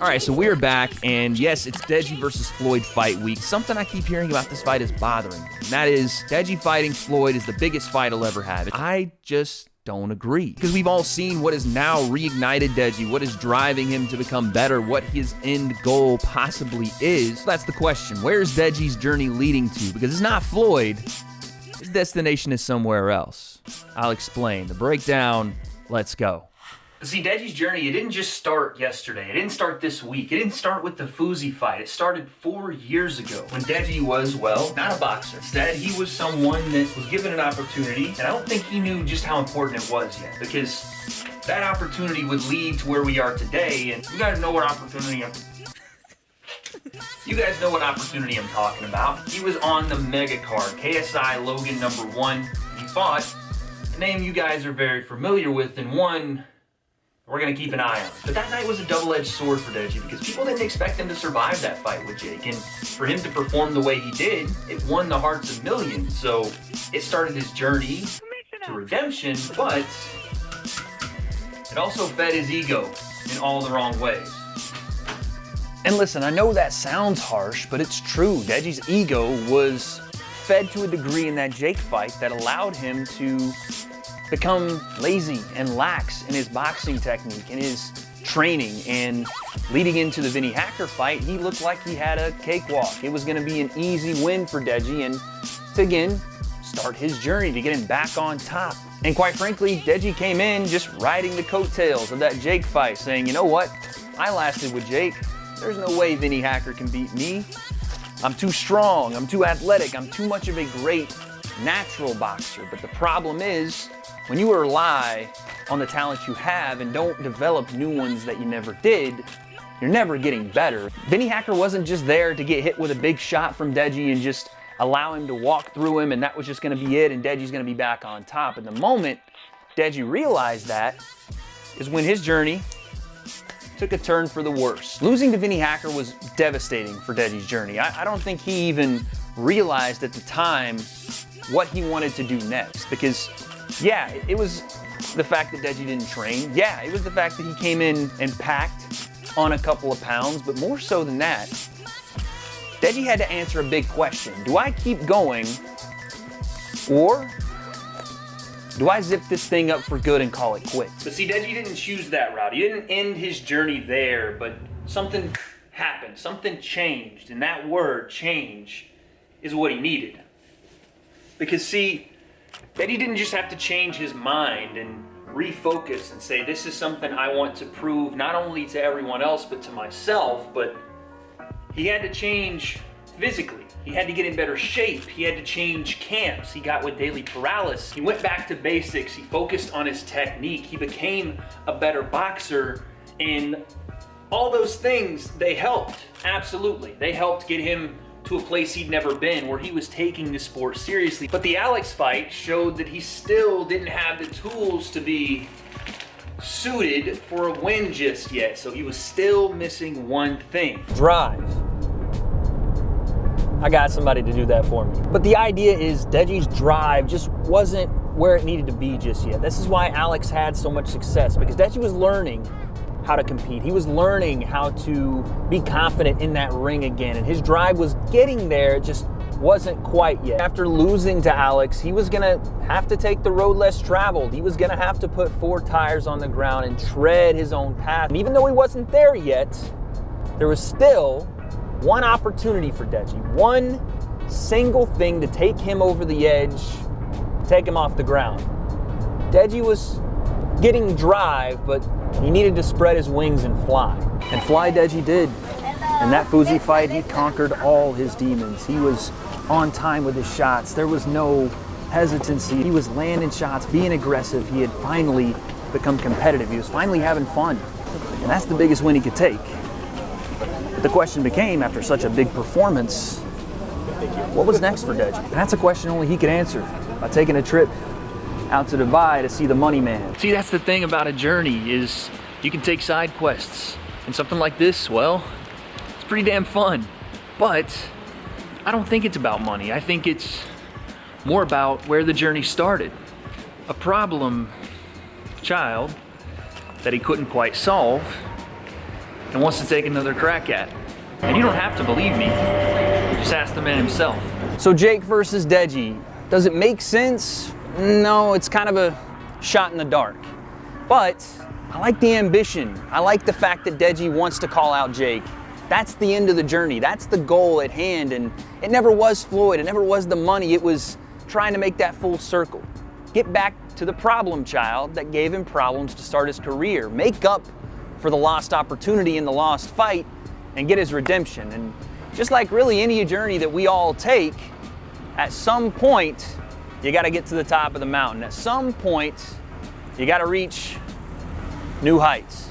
All right, so we're back, and yes, it's Deji versus Floyd fight week. Something I keep hearing about this fight is bothering me, and that is Deji fighting Floyd is the biggest fight he'll ever have. I just don't agree, because we've all seen what has now reignited Deji, what is driving him to become better, what his end goal possibly is. That's the question. Where is Deji's journey leading to? Because it's not Floyd. His destination is somewhere else. I'll explain. The breakdown, let's go. See, Deji's journey, it didn't just start yesterday. It didn't start this week. It didn't start with the Pkwy fight. It started 4 years ago when Deji was, well, not a boxer. Instead, he was someone that was given an opportunity, and I don't think he knew just how important it was yet, because that opportunity would lead to where we are today, and you guys know what opportunity I'm talking about. He was on the mega card, KSI Logan #1. He fought a name you guys are very familiar with, and one we're going to keep an eye on. But that night was a double-edged sword for Deji because people didn't expect him to survive that fight with Jake. And for him to perform the way he did, it won the hearts of millions. So it started his journey to redemption, but it also fed his ego in all the wrong ways. And listen, I know that sounds harsh, but it's true. Deji's ego was fed to a degree in that Jake fight that allowed him to become lazy and lax in his boxing technique and his training. And leading into the Vinny Hacker fight, he looked like he had a cakewalk. It was going to be an easy win for Deji and to again start his journey to get him back on top. And quite frankly, Deji came in just riding the coattails of that Jake fight, saying, you know what, I lasted with Jake. There's no way Vinny Hacker can beat me. I'm too strong, I'm too athletic, I'm too much of a great natural boxer. But the problem is, when you rely on the talent you have and don't develop new ones that you never did, you're never getting better. Vinny Hacker wasn't just there to get hit with a big shot from Deji and just allow him to walk through him and that was just gonna be it and Deji's gonna be back on top. And the moment Deji realized that is when his journey took a turn for the worse. Losing to Vinny Hacker was devastating for Deji's journey. I don't think he even realized at the time what he wanted to do next, because yeah, it was the fact that Deji didn't train. Yeah, it was the fact that he came in and packed on a couple of pounds, but more so than that, Deji had to answer a big question. Do I keep going, or do I zip this thing up for good and call it quits? But see, Deji didn't choose that route. He didn't end his journey there, but something happened, something changed, and that word, change, is what he needed. Because see, Deji didn't just have to change his mind and refocus and say, this is something I want to prove not only to everyone else, but to myself, but he had to change physically. He had to get in better shape. He had to change camps. He got with daily paralysis. He went back to basics. He focused on his technique. He became a better boxer, and all those things, they helped. Absolutely. They helped get him to a place he'd never been, where he was taking the sport seriously. But the Alex fight showed that he still didn't have the tools to be suited for a win just yet. So he was still missing one thing. Drive. I got somebody to do that for me. But the idea is Deji's drive just wasn't where it needed to be just yet. This is why Alex had so much success, because Deji was learning how to compete. He was learning how to be confident in that ring again, and his drive was getting there, it just wasn't quite yet. After losing to Alex, he was gonna have to take the road less traveled. He was gonna have to put 4 tires on the ground and tread his own path. And even though he wasn't there yet, there was still one opportunity for Deji, one single thing to take him over the edge, take him off the ground. Deji was getting drive, but he needed to spread his wings and fly. And fly Deji did. In that Pkwy fight, he conquered all his demons. He was on time with his shots. There was no hesitancy. He was landing shots, being aggressive. He had finally become competitive. He was finally having fun. And that's the biggest win he could take. But the question became, after such a big performance, what was next for Deji? And that's a question only he could answer by taking a trip out to Dubai to see the money man. See, that's the thing about a journey, is you can take side quests. And something like this, well, it's pretty damn fun. But I don't think it's about money. I think it's more about where the journey started. A problem child that he couldn't quite solve and wants to take another crack at. And you don't have to believe me, just ask the man himself. So Jake versus Deji, does it make sense? No, it's kind of a shot in the dark. But I like the ambition. I like the fact that Deji wants to call out Jake. That's the end of the journey. That's the goal at hand. And it never was Floyd. It never was the money. It was trying to make that full circle. Get back to the problem child that gave him problems to start his career. Make up for the lost opportunity in the lost fight and get his redemption. And just like really any journey that we all take, at some point, you got to get to the top of the mountain. At some point, you got to reach new heights.